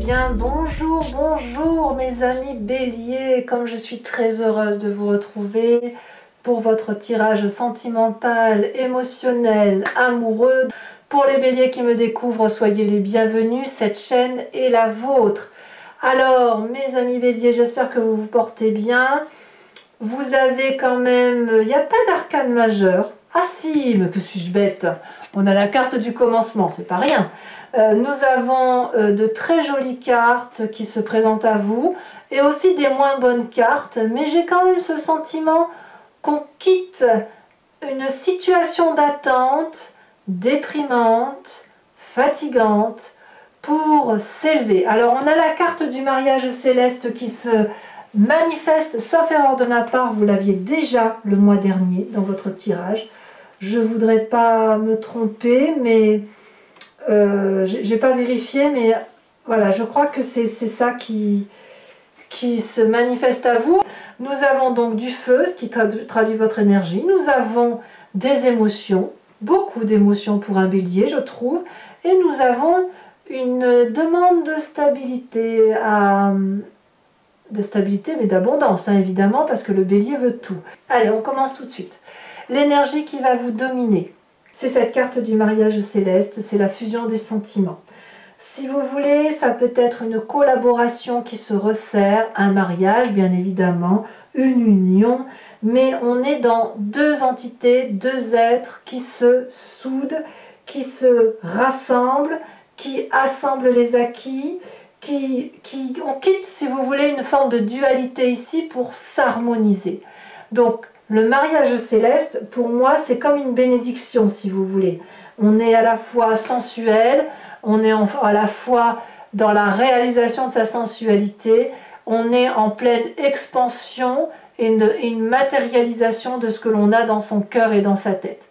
bien, bonjour, bonjour mes amis béliers, comme je suis très heureuse de vous retrouver pour votre tirage sentimental, émotionnel, amoureux. Pour les béliers qui me découvrent, soyez les bienvenus, cette chaîne est la vôtre. Alors mes amis béliers, j'espère que vous vous portez bien. Vous avez quand même, il n'y a pas d'arcane majeur. Ah si, mais que suis-je bête, on a la carte du commencement, c'est pas rien. Nous avons de très jolies cartes qui se présentent à vous et aussi des moins bonnes cartes, mais j'ai quand même ce sentiment qu'on quitte une situation d'attente déprimante, fatigante, pour s'élever. Alors on a la carte du mariage céleste qui se manifeste, sauf erreur de ma part, vous l'aviez déjà le mois dernier dans votre tirage. Je ne voudrais pas me tromper, mais j'ai pas vérifié, mais voilà, je crois que c'est ça qui se manifeste à vous. Nous avons donc du feu, ce qui traduit votre énergie. Nous avons des émotions, beaucoup d'émotions pour un bélier, je trouve. Et nous avons une demande de stabilité, mais d'abondance, hein, évidemment, parce que le bélier veut tout. Allez, on commence tout de suite. L'énergie qui va vous dominer, c'est cette carte du mariage céleste, c'est la fusion des sentiments. Si vous voulez, ça peut être une collaboration qui se resserre, un mariage bien évidemment, une union, mais on est dans deux entités, deux êtres qui se soudent, qui se rassemblent, qui assemblent les acquis, on quitte, si vous voulez, une forme de dualité ici pour s'harmoniser. Donc, le mariage céleste, pour moi, c'est comme une bénédiction, si vous voulez. On est à la fois sensuel, on est à la fois dans la réalisation de sa sensualité, on est en pleine expansion et une matérialisation de ce que l'on a dans son cœur et dans sa tête.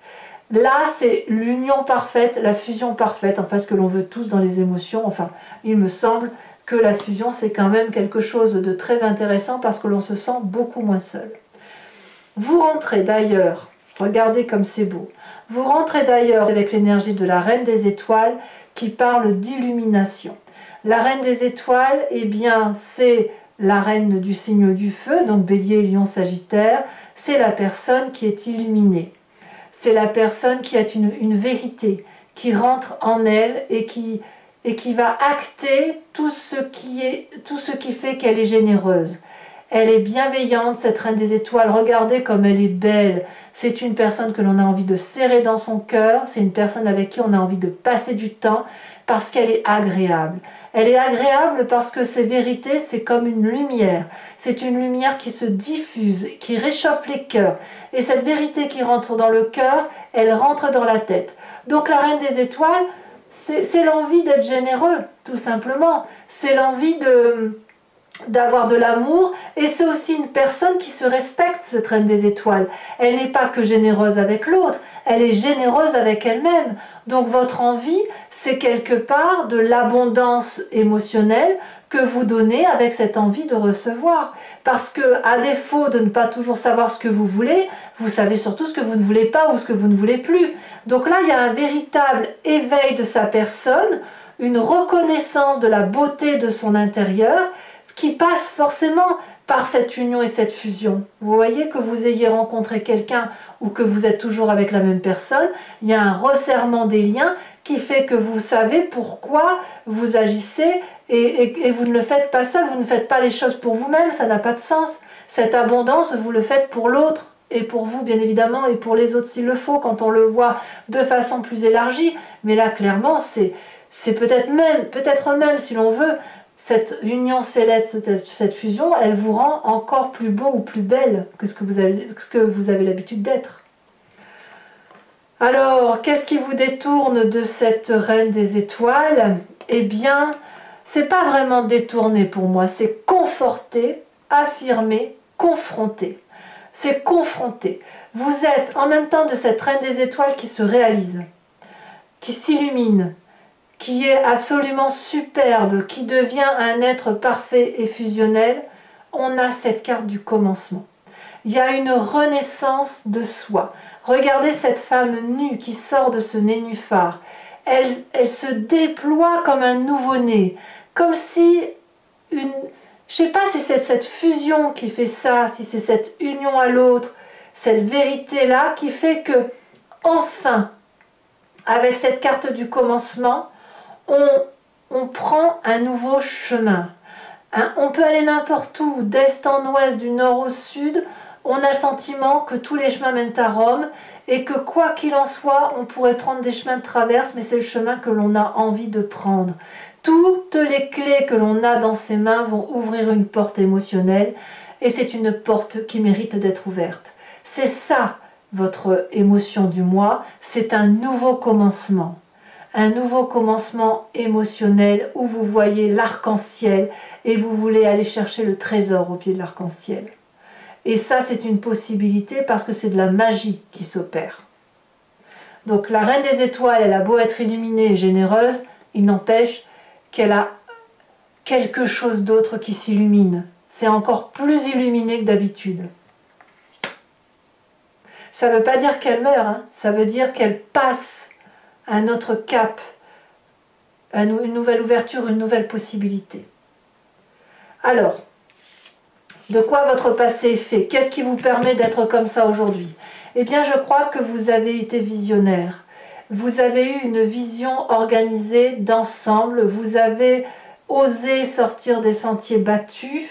Là, c'est l'union parfaite, la fusion parfaite, enfin ce que l'on veut tous dans les émotions. Enfin, il me semble que la fusion, c'est quand même quelque chose de très intéressant parce que l'on se sent beaucoup moins seul. Vous rentrez d'ailleurs, regardez comme c'est beau, vous rentrez d'ailleurs avec l'énergie de la Reine des Étoiles qui parle d'illumination. La Reine des Étoiles, eh bien, c'est la Reine du signe du feu, donc Bélier, Lion, Sagittaire, c'est la personne qui est illuminée. C'est la personne qui a une vérité, qui rentre en elle et qui va acter tout ce qui fait qu'elle est généreuse. Elle est bienveillante, cette Reine des Étoiles. Regardez comme elle est belle. C'est une personne que l'on a envie de serrer dans son cœur. C'est une personne avec qui on a envie de passer du temps parce qu'elle est agréable. Elle est agréable parce que ses vérités, c'est comme une lumière. C'est une lumière qui se diffuse, qui réchauffe les cœurs. Et cette vérité qui rentre dans le cœur, elle rentre dans la tête. Donc la Reine des Étoiles, c'est l'envie d'être généreux, tout simplement. C'est l'envie d'avoir de l'amour, et c'est aussi une personne qui se respecte, cette Reine des Étoiles. Elle n'est pas que généreuse avec l'autre, elle est généreuse avec elle-même. Donc votre envie, c'est quelque part de l'abondance émotionnelle que vous donnez avec cette envie de recevoir. Parce que, à défaut de ne pas toujours savoir ce que vous voulez, vous savez surtout ce que vous ne voulez pas ou ce que vous ne voulez plus. Donc là, il y a un véritable éveil de sa personne, une reconnaissance de la beauté de son intérieur, qui passe forcément par cette union et cette fusion. Vous voyez, que vous ayez rencontré quelqu'un ou que vous êtes toujours avec la même personne, il y a un resserrement des liens qui fait que vous savez pourquoi vous agissez et vous ne le faites pas seul, vous ne faites pas les choses pour vous-même, ça n'a pas de sens. Cette abondance, vous le faites pour l'autre et pour vous bien évidemment et pour les autres s'il le faut, quand on le voit de façon plus élargie. Mais là, clairement, c'est peut-être même si l'on veut, cette union céleste, cette fusion, elle vous rend encore plus beau ou plus belle que ce que vous avez l'habitude d'être. Alors, qu'est-ce qui vous détourne de cette Reine des Étoiles? Eh bien, c'est pas vraiment détourné pour moi, c'est conforter, affirmer, confronter. C'est confronter. Vous êtes en même temps de cette Reine des Étoiles qui se réalise, qui s'illumine, qui est absolument superbe, qui devient un être parfait et fusionnel. On a cette carte du commencement. Il y a une renaissance de soi. Regardez cette femme nue qui sort de ce nénuphar. Elle se déploie comme un nouveau-né, comme si une... Je sais pas si c'est cette fusion qui fait ça, si c'est cette union à l'autre, cette vérité-là qui fait que, enfin, avec cette carte du commencement, on prend un nouveau chemin. On peut aller n'importe où, d'est en ouest, du nord au sud. On a le sentiment que tous les chemins mènent à Rome et que quoi qu'il en soit, on pourrait prendre des chemins de traverse, mais c'est le chemin que l'on a envie de prendre. Toutes les clés que l'on a dans ses mains vont ouvrir une porte émotionnelle et c'est une porte qui mérite d'être ouverte. C'est ça, votre émotion du mois, c'est un nouveau commencement. Un nouveau commencement émotionnel où vous voyez l'arc-en-ciel et vous voulez aller chercher le trésor au pied de l'arc-en-ciel. Et ça, c'est une possibilité parce que c'est de la magie qui s'opère. Donc la Reine des Étoiles, elle a beau être illuminée et généreuse, il n'empêche qu'elle a quelque chose d'autre qui s'illumine. C'est encore plus illuminé que d'habitude. Ça ne veut pas dire qu'elle meurt, hein. Ça veut dire qu'elle passe à un autre cap, une nouvelle ouverture, une nouvelle possibilité. Alors, de quoi votre passé est fait? Qu'est-ce qui vous permet d'être comme ça aujourd'hui? Eh bien, je crois que vous avez été visionnaire. Vous avez eu une vision organisée d'ensemble. Vous avez osé sortir des sentiers battus.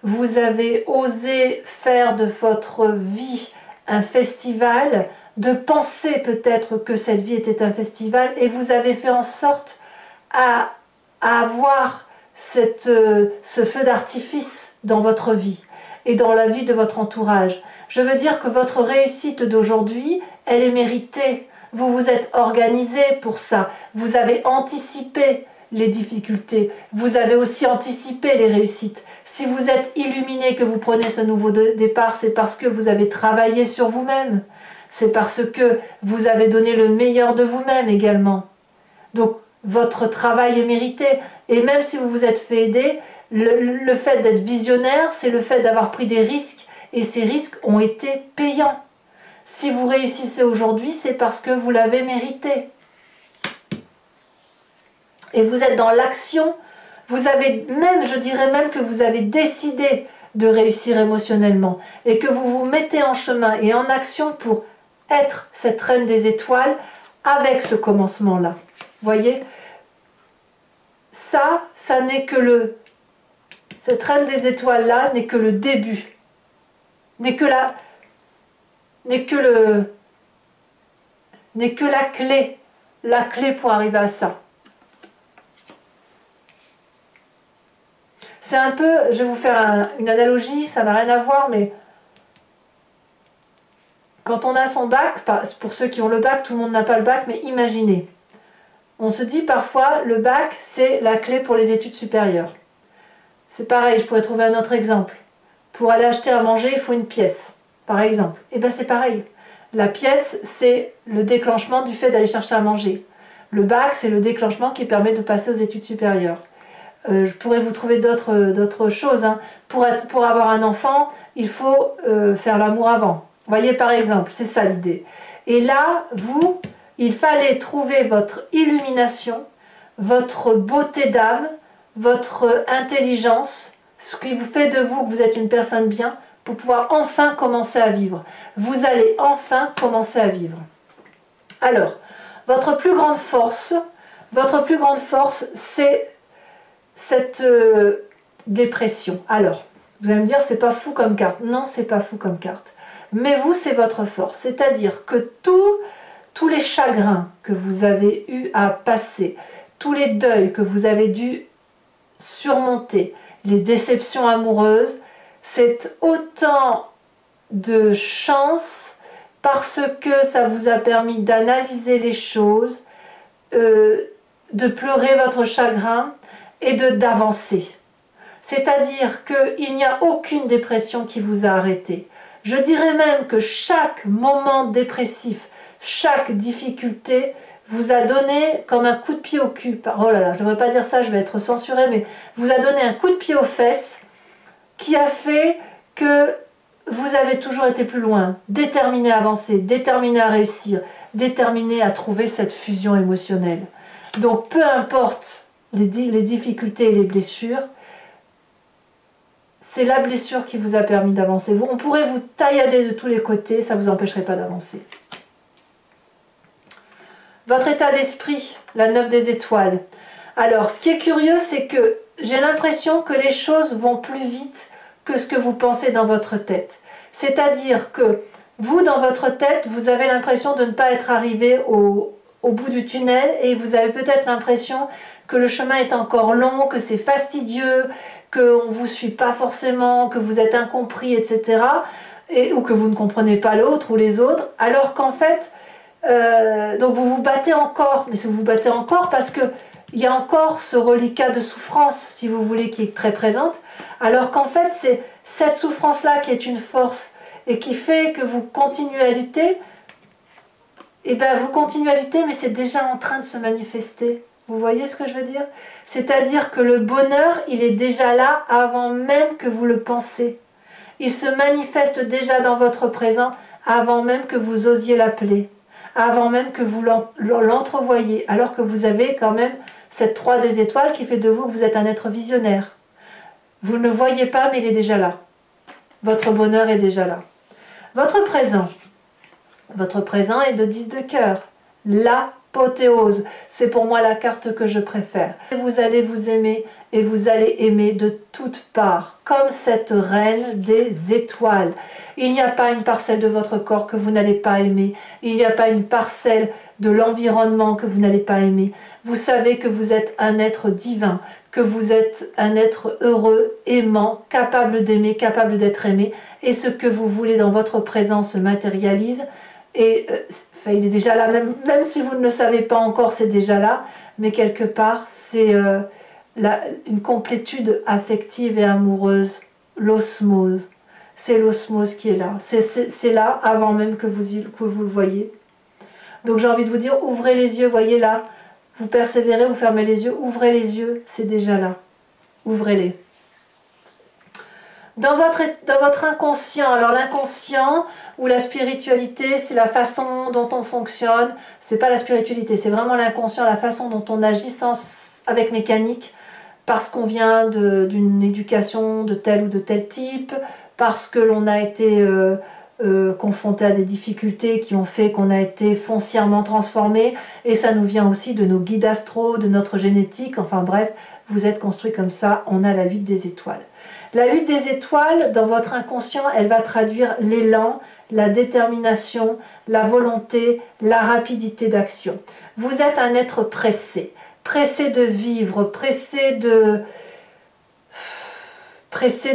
Vous avez osé faire de votre vie un festival, de penser peut-être que cette vie était un festival, et vous avez fait en sorte à avoir ce feu d'artifice dans votre vie et dans la vie de votre entourage. Je veux dire que votre réussite d'aujourd'hui, elle est méritée. Vous vous êtes organisé pour ça. Vous avez anticipé les difficultés. Vous avez aussi anticipé les réussites. Si vous êtes illuminé, que vous prenez ce nouveau départ, c'est parce que vous avez travaillé sur vous-même. C'est parce que vous avez donné le meilleur de vous-même également. Donc, votre travail est mérité. Et même si vous vous êtes fait aider, le fait d'être visionnaire, c'est le fait d'avoir pris des risques. Et ces risques ont été payants. Si vous réussissez aujourd'hui, c'est parce que vous l'avez mérité. Et vous êtes dans l'action. Vous avez même, je dirais même que vous avez décidé de réussir émotionnellement. Et que vous vous mettez en chemin et en action pour être cette reine des étoiles avec ce commencement-là. Voyez, ça n'est que cette reine des étoiles-là n'est que le début, n'est que la clé pour arriver à ça. C'est un peu, je vais vous faire une analogie, ça n'a rien à voir, mais quand on a son bac, pour ceux qui ont le bac, tout le monde n'a pas le bac, mais imaginez, on se dit parfois, le bac, c'est la clé pour les études supérieures. C'est pareil, je pourrais trouver un autre exemple. Pour aller acheter à manger, il faut une pièce, par exemple. Et bien c'est pareil. La pièce, c'est le déclenchement du fait d'aller chercher à manger. Le bac, c'est le déclenchement qui permet de passer aux études supérieures. Je pourrais vous trouver d'autres choses. Hein. Pour avoir un enfant, il faut faire l'amour avant. Vous voyez, par exemple, c'est ça l'idée. Et là, il fallait trouver votre illumination, votre beauté d'âme, votre intelligence, ce qui vous fait de vous que vous êtes une personne bien, pour pouvoir enfin commencer à vivre. Vous allez enfin commencer à vivre. Alors, votre plus grande force, c'est cette dépression. Alors, vous allez me dire, c'est pas fou comme carte. Non, c'est pas fou comme carte. Mais vous, c'est votre force. C'est-à-dire que tous les chagrins que vous avez eu à passer, tous les deuils que vous avez dû surmonter, les déceptions amoureuses, c'est autant de chance parce que ça vous a permis d'analyser les choses, de pleurer votre chagrin et d'avancer. C'est-à-dire qu'il n'y a aucune dépression qui vous a arrêté. Je dirais même que chaque moment dépressif, chaque difficulté vous a donné comme un coup de pied au cul. Oh là là, je ne devrais pas dire ça, je vais être censurée, mais vous a donné un coup de pied aux fesses qui a fait que vous avez toujours été plus loin, déterminé à avancer, déterminé à réussir, déterminé à trouver cette fusion émotionnelle. Donc peu importe les difficultés et les blessures, c'est la blessure qui vous a permis d'avancer. On pourrait vous taillader de tous les côtés, ça ne vous empêcherait pas d'avancer. Votre état d'esprit, la 9 des étoiles. Alors, ce qui est curieux, c'est que j'ai l'impression que les choses vont plus vite que ce que vous pensez dans votre tête. C'est-à-dire que vous, dans votre tête, vous avez l'impression de ne pas être arrivé au bout du tunnel et vous avez peut-être l'impression que le chemin est encore long, que c'est fastidieux, qu'on ne vous suit pas forcément, que vous êtes incompris, etc. Ou que vous ne comprenez pas l'autre ou les autres, alors qu'en fait, donc vous vous battez encore, mais vous vous battez encore parce que il y a encore ce reliquat de souffrance, si vous voulez, qui est très présente, alors qu'en fait, c'est cette souffrance-là qui est une force et qui fait que vous continuez à lutter. Et bien, vous continuez à lutter, mais c'est déjà en train de se manifester. Vous voyez ce que je veux dire? C'est-à-dire que le bonheur, il est déjà là avant même que vous le pensez. Il se manifeste déjà dans votre présent avant même que vous osiez l'appeler, avant même que vous l'entrevoyiez, alors que vous avez quand même cette 3 des étoiles qui fait de vous que vous êtes un être visionnaire. Vous ne le voyez pas, mais il est déjà là. Votre bonheur est déjà là. Votre présent est de 10 de cœur. L'apothéose, c'est pour moi la carte que je préfère. Vous allez vous aimer et vous allez aimer de toutes parts, comme cette reine des étoiles. Il n'y a pas une parcelle de votre corps que vous n'allez pas aimer. Il n'y a pas une parcelle de l'environnement que vous n'allez pas aimer. Vous savez que vous êtes un être divin, que vous êtes un être heureux, aimant, capable d'aimer, capable d'être aimé. Et ce que vous voulez dans votre présent se matérialise. Et il est déjà là, même si vous ne le savez pas encore, c'est déjà là. Mais quelque part, c'est une complétude affective et amoureuse, l'osmose. C'est l'osmose qui est là. C'est là avant même que vous le voyez. Donc j'ai envie de vous dire, ouvrez les yeux, voyez là. Vous persévérez, vous fermez les yeux, ouvrez les yeux, c'est déjà là. Ouvrez-les. Dans votre inconscient, alors l'inconscient ou la spiritualité, c'est la façon dont on fonctionne. C'est pas la spiritualité, c'est vraiment l'inconscient, la façon dont on agit avec mécanique, parce qu'on vient d'une éducation de tel ou de tel type, parce que l'on a été confronté à des difficultés qui ont fait qu'on a été foncièrement transformé, et ça nous vient aussi de nos guides astraux, de notre génétique, enfin bref, vous êtes construit comme ça, on a la 8 des étoiles. La 8 des étoiles, dans votre inconscient, elle va traduire l'élan, la détermination, la volonté, la rapidité d'action. Vous êtes un être pressé, pressé de vivre, pressé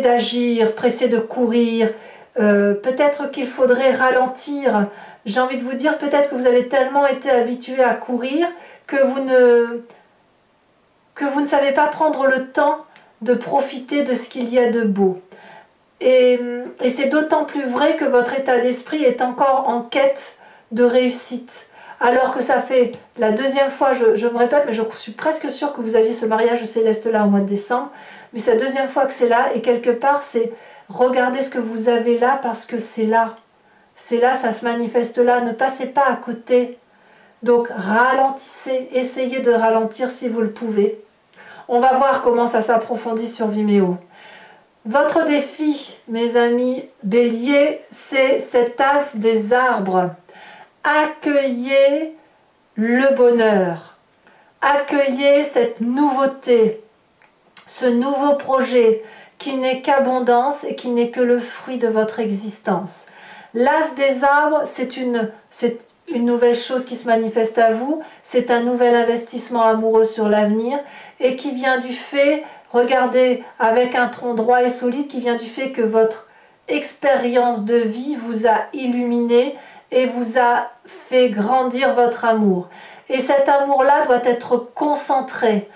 d'agir, pressé de courir. Peut-être qu'il faudrait ralentir. J'ai envie de vous dire, peut-être que vous avez tellement été habitué à courir que vous ne savez pas prendre le temps de profiter de ce qu'il y a de beau. Et c'est d'autant plus vrai que votre état d'esprit est encore en quête de réussite. Alors que ça fait la deuxième fois, je me répète, mais je suis presque sûre que vous aviez ce mariage céleste là au mois de décembre, mais c'est la deuxième fois que c'est là, et quelque part c'est regardez ce que vous avez là parce que c'est là. C'est là, ça se manifeste là, ne passez pas à côté. Donc ralentissez, essayez de ralentir si vous le pouvez. On va voir comment ça s'approfondit sur Vimeo. Votre défi, mes amis béliers, c'est cette as des arbres. Accueillez le bonheur. Accueillez cette nouveauté, ce nouveau projet qui n'est qu'abondance et qui n'est que le fruit de votre existence. L'as des arbres, c'est une nouvelle chose qui se manifeste à vous, c'est un nouvel investissement amoureux sur l'avenir et qui vient du fait, regardez, avec un tronc droit et solide, qui vient du fait que votre expérience de vie vous a illuminé et vous a fait grandir votre amour. Et cet amour-là doit être concentré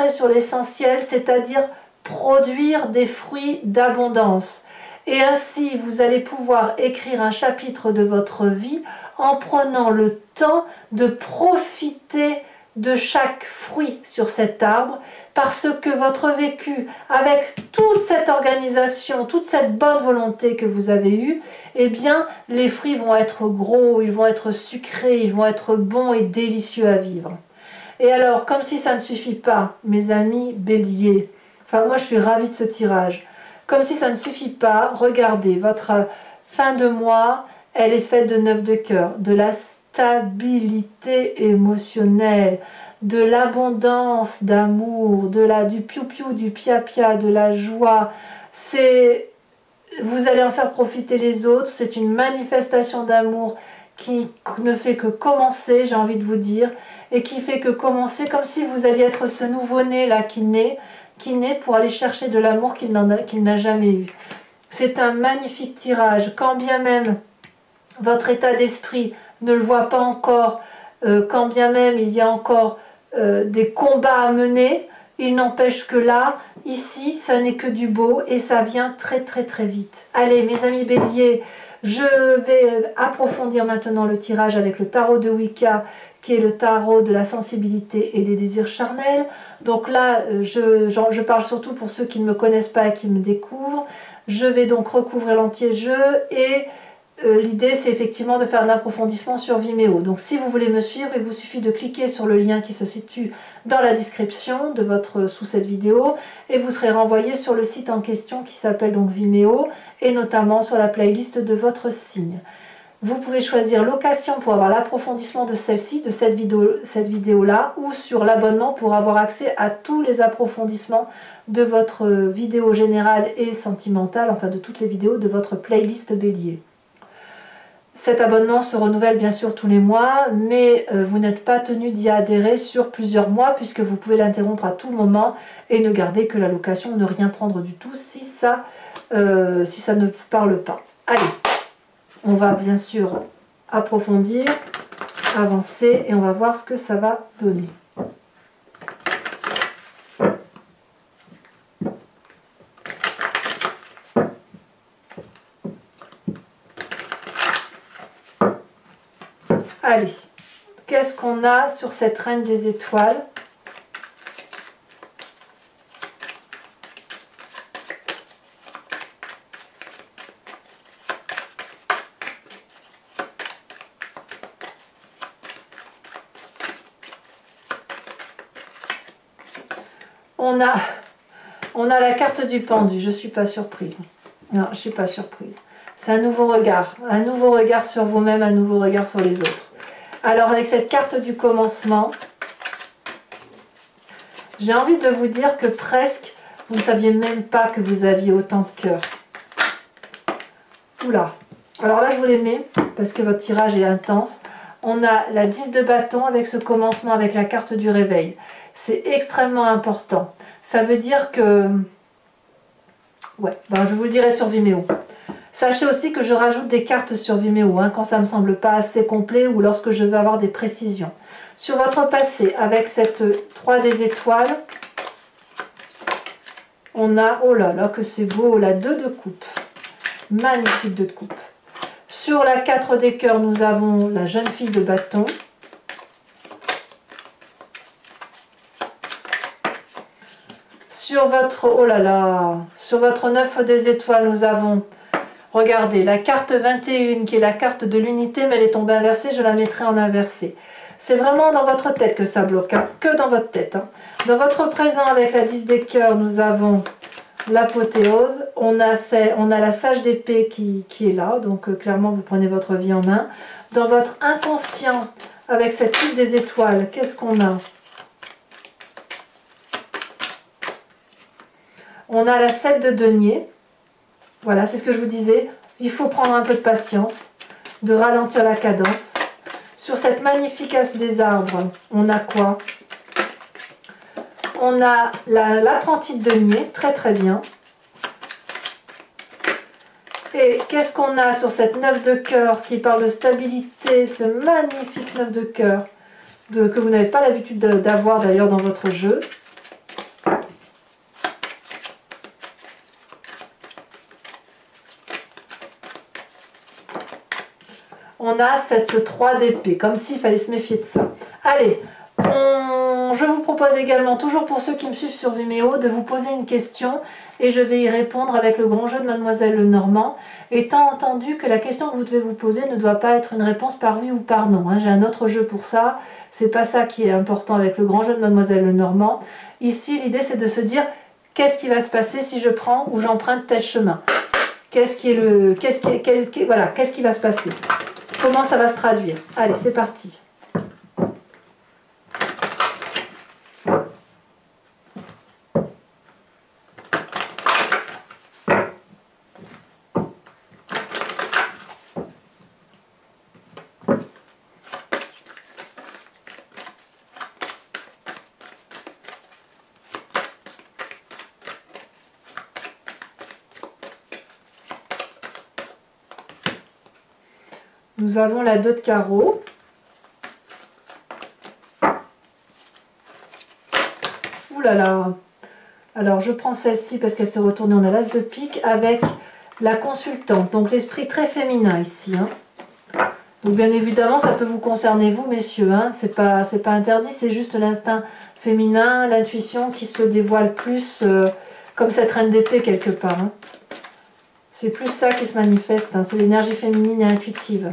sur l'essentiel, c'est-à-dire produire des fruits d'abondance. Et ainsi, vous allez pouvoir écrire un chapitre de votre vie en prenant le temps de profiter de chaque fruit sur cet arbre, parce que votre vécu, avec toute cette organisation, toute cette bonne volonté que vous avez eue, eh bien, les fruits vont être gros, ils vont être sucrés, ils vont être bons et délicieux à vivre. Et alors, comme si ça ne suffit pas, mes amis béliers, enfin moi je suis ravie de ce tirage, comme si ça ne suffit pas, regardez, votre fin de mois, elle est faite de 9 de cœur, de la stabilité émotionnelle, de l'abondance d'amour, du piou-piou, du pia-pia, de la joie. Vous allez en faire profiter les autres, c'est une manifestation d'amour qui ne fait que commencer, j'ai envie de vous dire, et qui fait que commencer comme si vous alliez être ce nouveau-né là qui naît pour aller chercher de l'amour qu'il n'a jamais eu. C'est un magnifique tirage, quand bien même votre état d'esprit ne le voit pas encore, quand bien même il y a encore des combats à mener, il n'empêche que là, ici, ça n'est que du beau et ça vient très très très vite. Allez mes amis béliers, je vais approfondir maintenant le tirage avec le tarot de Wicca, qui est le tarot de la sensibilité et des désirs charnels. Donc là, je parle surtout pour ceux qui ne me connaissent pas et qui me découvrent. Je vais donc recouvrir l'entier jeu et l'idée c'est effectivement de faire un approfondissement sur Vimeo. Donc si vous voulez me suivre, il vous suffit de cliquer sur le lien qui se situe dans la description sous cette vidéo et vous serez renvoyé sur le site en question qui s'appelle donc Vimeo et notamment sur la playlist de votre signe. Vous pouvez choisir location pour avoir l'approfondissement de celle-ci, de cette vidéo-là, ou sur l'abonnement pour avoir accès à tous les approfondissements de votre vidéo générale et sentimentale, enfin de toutes les vidéos de votre playlist bélier. Cet abonnement se renouvelle bien sûr tous les mois, mais vous n'êtes pas tenu d'y adhérer sur plusieurs mois puisque vous pouvez l'interrompre à tout moment et ne garder que la location, ne rien prendre du tout si ça ne vous parle pas. Allez, on va bien sûr approfondir, avancer et on va voir ce que ça va donner. Allez, qu'est-ce qu'on a sur cette reine des étoiles? On a la carte du pendu, je ne suis pas surprise. Non, je ne suis pas surprise. C'est un nouveau regard sur vous-même, un nouveau regard sur les autres. Alors avec cette carte du commencement, j'ai envie de vous dire que presque vous ne saviez même pas que vous aviez autant de cœur. Oula. Alors là je vous les mets parce que votre tirage est intense. On a la 10 de bâton avec ce commencement avec la carte du réveil. C'est extrêmement important. Ça veut dire que... Ouais, ben je vous le dirai sur Vimeo. Sachez aussi que je rajoute des cartes sur Vimeo quand ça ne me semble pas assez complet ou lorsque je veux avoir des précisions. Sur votre passé, avec cette 3 des étoiles, on a, oh là là que c'est beau, la 2 de coupe. Magnifique 2 de coupe. Sur la 4 des cœurs, nous avons la jeune fille de bâton. Sur votre, oh là là, sur votre 9 des étoiles, nous avons... Regardez, la carte 21 qui est la carte de l'unité, mais elle est tombée inversée, je la mettrai en inversé. C'est vraiment dans votre tête que ça bloque, que dans votre tête. Dans votre présent, avec la 10 des cœurs, nous avons l'apothéose. On a la sage d'épée qui est là, donc clairement vous prenez votre vie en main. Dans votre inconscient, avec cette huile des étoiles, qu'est-ce qu'on a? On a la 7 de denier. Voilà, c'est ce que je vous disais. Il faut prendre un peu de patience, de ralentir la cadence. Sur cette magnifique as des arbres, on a quoi? On a l'apprenti de denier, très très bien. Et qu'est-ce qu'on a sur cette 9 de cœur qui parle de stabilité, ce magnifique 9 de cœur que vous n'avez pas l'habitude d'avoir d'ailleurs dans votre jeu. On a cette 3 d'épée, comme s'il fallait se méfier de ça. Allez, je vous propose également, toujours pour ceux qui me suivent sur Vimeo, de vous poser une question et je vais y répondre avec le grand jeu de Mademoiselle Lenormand, étant entendu que la question que vous devez vous poser ne doit pas être une réponse par oui ou par non. J'ai un autre jeu pour ça, c'est pas ça qui est important avec le grand jeu de Mademoiselle Lenormand. Ici, l'idée c'est de se dire qu'est-ce qui va se passer si je prends ou j'emprunte tel chemin. Qu'est-ce qui va se passer? Comment ça va se traduire? Allez, c'est parti. Nous avons la 2 de carreau. Ouh là là. Alors je prends celle-ci parce qu'elle s'est retournée. On a l'as de pique avec la consultante. Donc l'esprit très féminin ici. Donc bien évidemment ça peut vous concerner vous messieurs. C'est pas interdit. C'est juste l'instinct féminin, l'intuition qui se dévoile plus comme cette reine d'épée quelque part. C'est plus ça qui se manifeste. C'est l'énergie féminine et intuitive.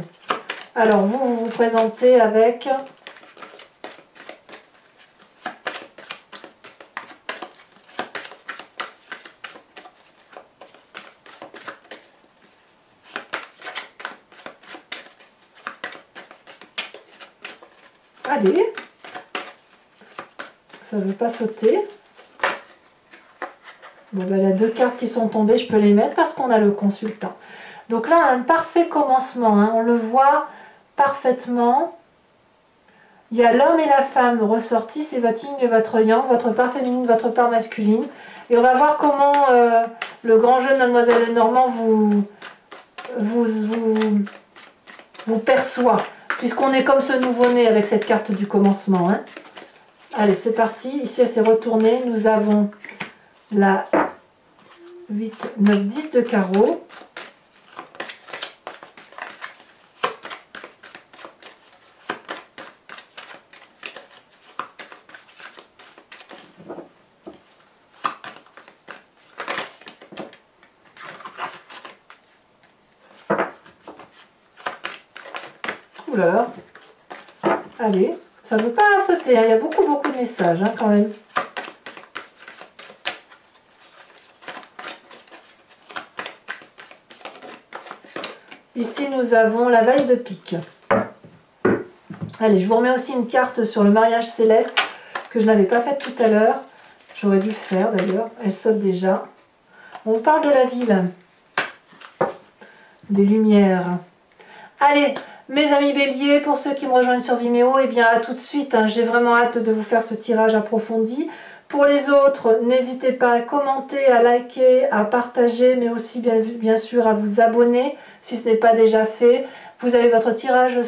Alors, vous vous présentez avec allez, ça ne veut pas sauter. Bon, ben, il y a 2 cartes qui sont tombées, je peux les mettre parce qu'on a le consultant. Donc là, un parfait commencement, on le voit parfaitement. Il y a l'homme et la femme ressortis, c'est votre yin et votre yang, votre part féminine, votre part masculine. Et on va voir comment le grand jeu de Mademoiselle Lenormand vous perçoit, puisqu'on est comme ce nouveau-né avec cette carte du commencement. Allez, c'est parti. Ici, elle s'est retournée. Nous avons la 8, 9, 10 de carreau. Oula. Allez, ça ne veut pas sauter, il y a beaucoup de messages quand même. Ici nous avons la valle de pique. Allez, je vous remets aussi une carte sur le mariage céleste que je n'avais pas faite tout à l'heure. J'aurais dû le faire d'ailleurs, elle saute déjà. On vous parle de la ville, des lumières. Allez, mes amis béliers, pour ceux qui me rejoignent sur Vimeo, eh bien à tout de suite, j'ai vraiment hâte de vous faire ce tirage approfondi. Pour les autres, n'hésitez pas à commenter, à liker, à partager, mais aussi bien sûr à vous abonner si ce n'est pas déjà fait. Vous avez votre tirage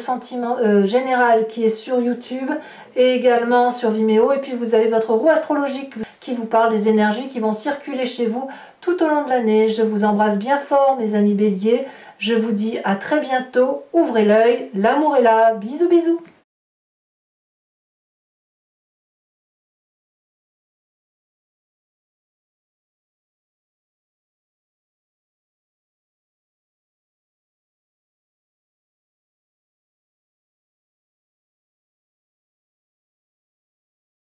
général qui est sur YouTube et également sur Vimeo. Et puis vous avez votre roue astrologique qui vous parle des énergies qui vont circuler chez vous tout au long de l'année. Je vous embrasse bien fort mes amis béliers. Je vous dis à très bientôt. Ouvrez l'œil, l'amour est là. Bisous bisous.